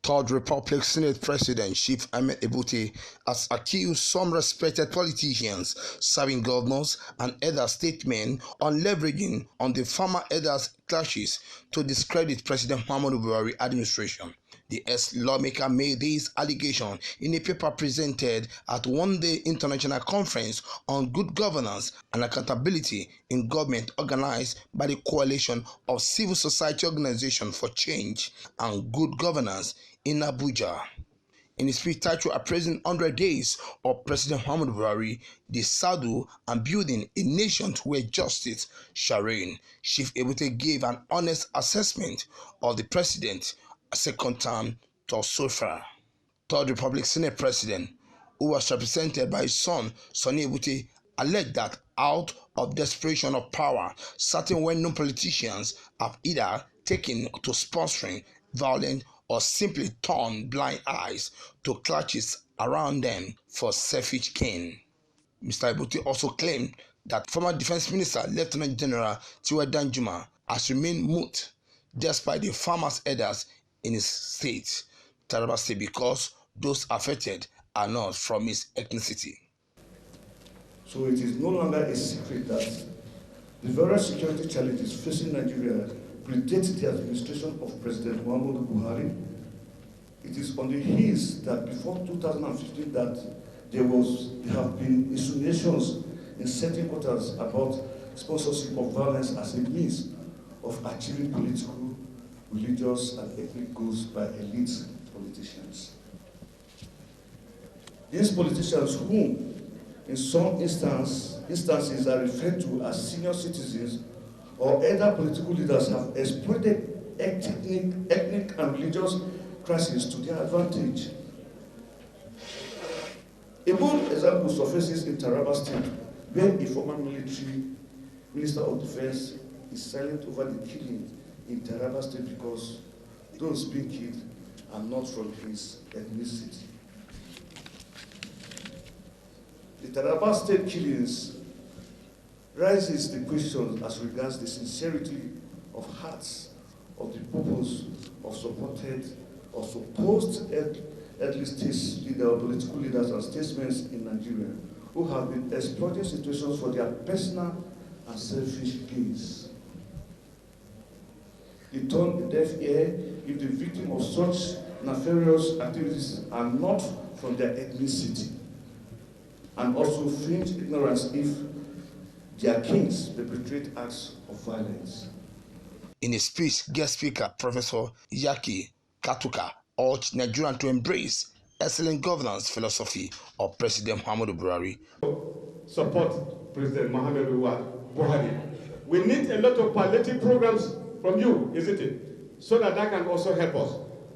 Third Republic Senate President Chief Ahmed Ebute has accused some respected politicians, serving governors and elder statesmen on leveraging on the farmer elders clashes to discredit President Muhammadu Buhari administration. The ex-lawmaker made this allegation in a paper presented at one-day international conference on good governance and accountability in government organized by the Coalition of Civil Society Organizations for Change and Good Governance in Abuja. In his speech titled Appraising 100 Days of President Muhammadu Buhari, the saddle and building a nation where justice shall reign, Chief Ebute gave an honest assessment of the president second term thus so far. Third Republic Senate President, who was represented by his son, Sonny Ebute, alleged that out of desperation of power, certain well-known politicians have either taken to sponsoring violence or simply turned blind eyes to clutches around them for selfish gain. Mr. Ebute also claimed that former Defense Minister Lieutenant General Tiwa Danjuma has remained mute despite the farmers' elders in his state, Taraba State, because those affected are not from his ethnicity. So it is no longer a secret that the various security challenges facing Nigeria predate the administration of President Muhammadu Buhari. It is on the heels that before 2015 that there have been insinuations in certain quarters about sponsorship of violence as a means of achieving political, religious, and ethnic goals by elite politicians. These politicians, whom in some instances are referred to as senior citizens or other political leaders, have exploited ethnic and religious crises to their advantage. A bold example surfaces in Taraba State, where a former military minister of defense is silent over the killing in Taraba State because those being killed are not from his ethnicity. The Taraba State killings raises the question as regards the sincerity of hearts of the purpose of supported or supposed ethnic political leaders and statesmen in Nigeria who have been exploiting situations for their personal and selfish gains. They turn a deaf ear if the victim of such nefarious activities are not from their ethnicity, and also feign ignorance if their kings perpetrate acts of violence. In his speech, guest speaker Professor Yaki Katuka urged Nigerians to embrace excellent governance philosophy of President Muhammadu Buhari. Support President Muhammadu Buhari. We need a lot of palliative programs from you, isn't it? So that can also help us.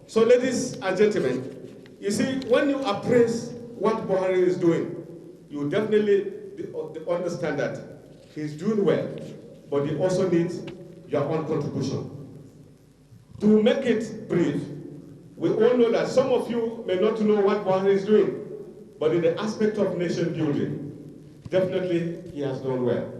So ladies and gentlemen, you see, when you appraise what Buhari is doing, you definitely understand that he's doing well, but he also needs your own contribution. To make it brief, we all know that some of you may not know what Buhari is doing, but in the aspect of nation building, definitely he has done well.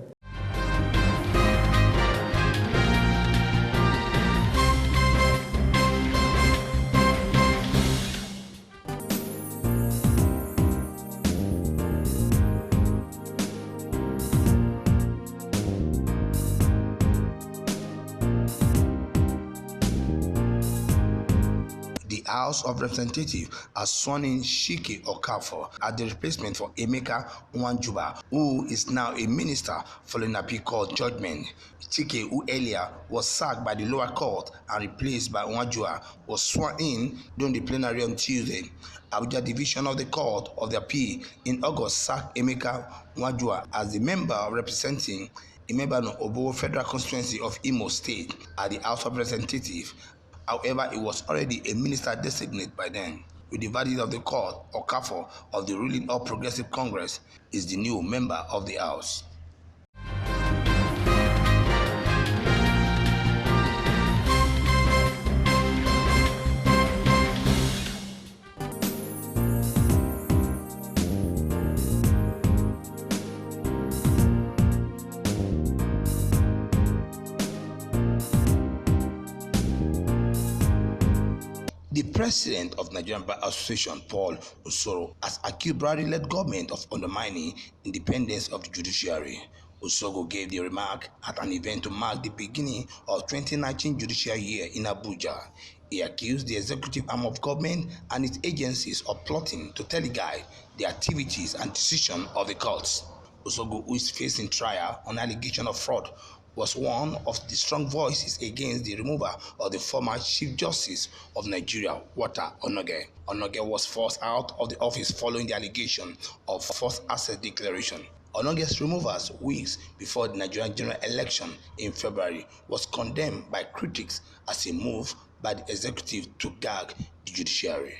The House of Representatives has sworn in Chike Okafor as the replacement for Emeka Nwanjuba, who is now a minister following appeal court judgment. Chike, who earlier was sacked by the lower court and replaced by Nwanjuba, was sworn in during the plenary on Tuesday. Abuja Division of the Court of the Appeal in August sacked Emeka Nwanjuba as the member representing Imebano Obo Federal Constituency of Imo State at the House of Representatives. However, he was already a minister designated by then. With the verdict of the court, Okafor of the ruling All Progressive Congress is the new member of the House. The president of Nigerian Bar Association, Paul Osoro, has accused Buhari-led government of undermining independence of the judiciary. Osogo gave the remark at an event to mark the beginning of 2019 judicial year in Abuja. He accused the executive arm of government and its agencies of plotting to teleguide the activities and decisions of the courts. Osogo, who is facing trial on allegation of fraud, was one of the strong voices against the removal of the former Chief Justice of Nigeria, Walter Onoge. Onoge was forced out of the office following the allegation of false asset declaration. Onoge's removal weeks before the Nigerian general election in February was condemned by critics as a move by the executive to gag the judiciary.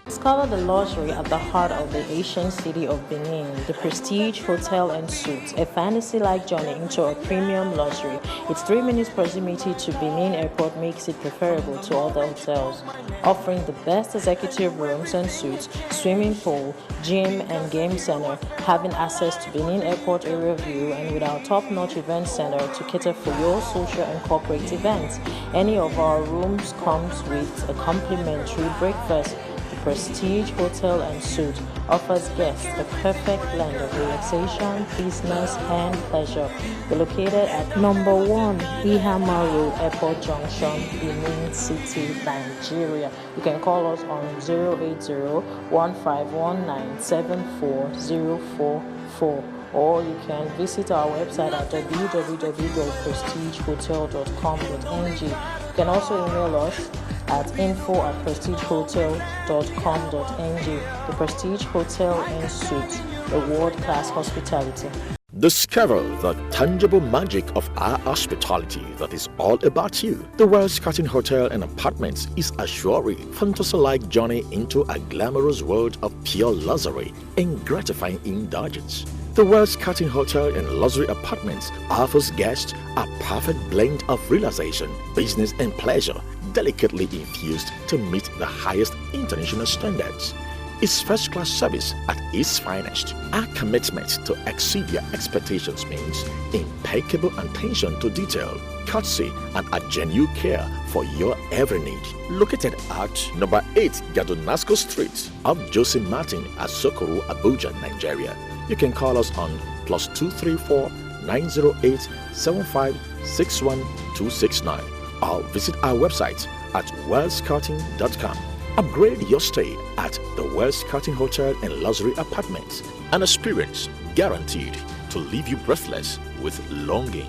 Discover the luxury at the heart of the ancient city of Benin, the Prestige Hotel and Suites, a fantasy-like journey into a premium luxury. Its 3 minutes proximity to Benin Airport makes it preferable to other hotels, offering the best executive rooms and suites, swimming pool, gym and game center, having access to Benin Airport area view, and with our top-notch event center to cater for your social and corporate events. Any of our rooms comes with a complimentary breakfast. Prestige Hotel and Suites offers guests the perfect blend of relaxation, business, and pleasure. We're located at number 1 Ihama Road, Airport Junction, Benin City, Nigeria. You can call us on 080-1519-74044, or you can visit our website at www.prestigehotel.com.ng. You can also email us at info@prestigehotel.com.ng. The Prestige Hotel and Suites, a world-class hospitality. Discover the tangible magic of our hospitality that is all about you. The Wells Curtain Hotel and Apartments is a surely fantasy-like journey into a glamorous world of pure luxury and gratifying indulgence. The Wells Curtain Hotel and Luxury Apartments offers guests a perfect blend of relaxation, business, and pleasure, delicately infused to meet the highest international standards. It's first-class service at its finest. Our commitment to exceed your expectations means impeccable attention to detail, courtesy, and a genuine care for your every need. Located at number 8 Gadonasco Street, off Jose Martin at Sokoru, Abuja, Nigeria. You can call us on +234 908 7561269 or visit our website at wellscurtain.com. Upgrade your stay at the Wells Curtain Hotel and Luxury Apartments, an experience guaranteed to leave you breathless with longing.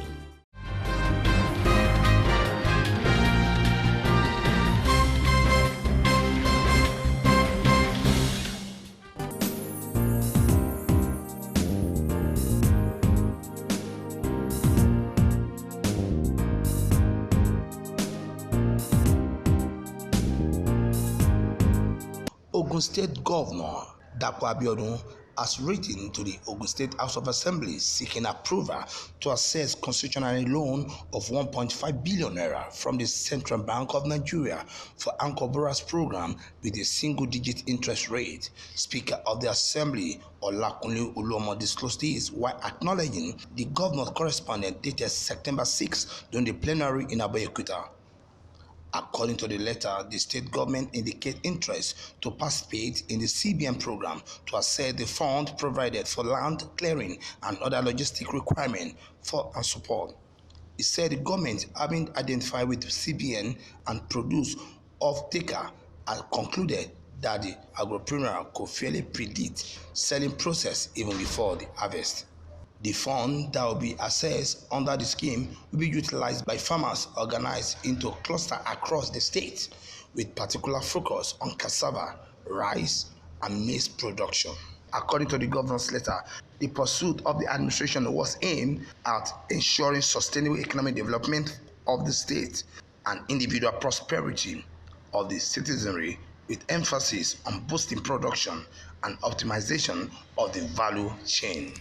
Ogun State Governor Dapo Abiodun has written to the Ogun State House of Assembly seeking approval to access constitutional loan of 1.5 billion naira from the Central Bank of Nigeria for Anchor Borrowers program with a single-digit interest rate. Speaker of the Assembly, Olakunle Oluomo, disclosed this while acknowledging the governor's correspondent dated September 6 during the plenary in Abeokuta. According to the letter, the state government indicates interest to participate in the CBN program to access the fund provided for land clearing and other logistic requirements for and support. It said the government, having identified with CBN and produced off-taker, had concluded that the agripreneur could fairly predict selling process even before the harvest. The fund that will be accessed under the scheme will be utilized by farmers organized into clusters across the state, with particular focus on cassava, rice, and maize production. According to the governor's letter, the pursuit of the administration was aimed at ensuring sustainable economic development of the state and individual prosperity of the citizenry, with emphasis on boosting production and optimization of the value chain.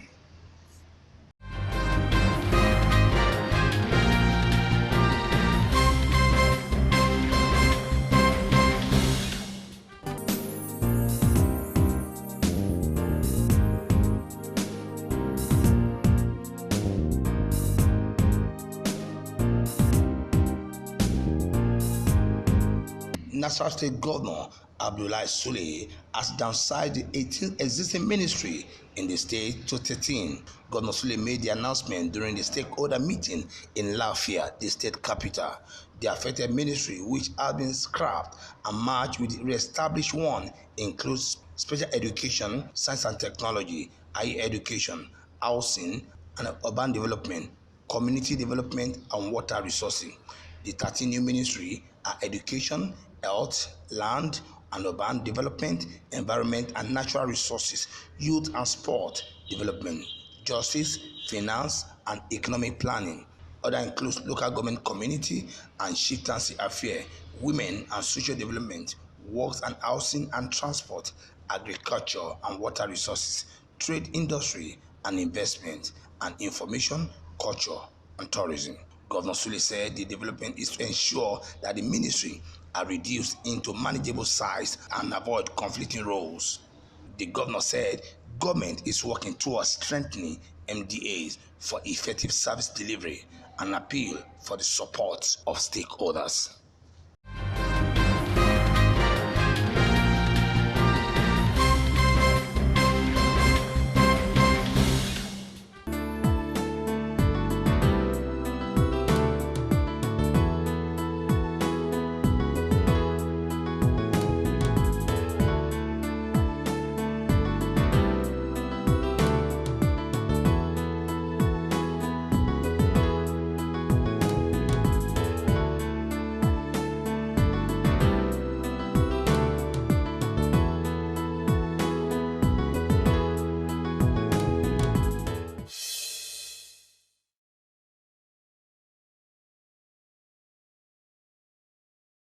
Nasarawa State Governor Abdullahi Sule has downsized the 18 existing ministry in the state to 13. Governor Sule made the announcement during the stakeholder meeting in Lafia, the state capital. The affected ministry, which has been scrapped and merged with the re-established one, includes special education, science and technology, higher education, housing and urban development, community development and water resources. The 13 new ministries are education, health, land and urban development, environment and natural resources, youth and sport development, justice, finance and economic planning. Other includes local government, community and chieftaincy affairs, women and social development, works and housing and transport, agriculture and water resources, trade, industry and investment, and information, culture and tourism. Governor Sule said the development is to ensure that the ministry are reduced into manageable size and avoid conflicting roles. The governor said government is working towards strengthening MDAs for effective service delivery and appeal for the support of stakeholders.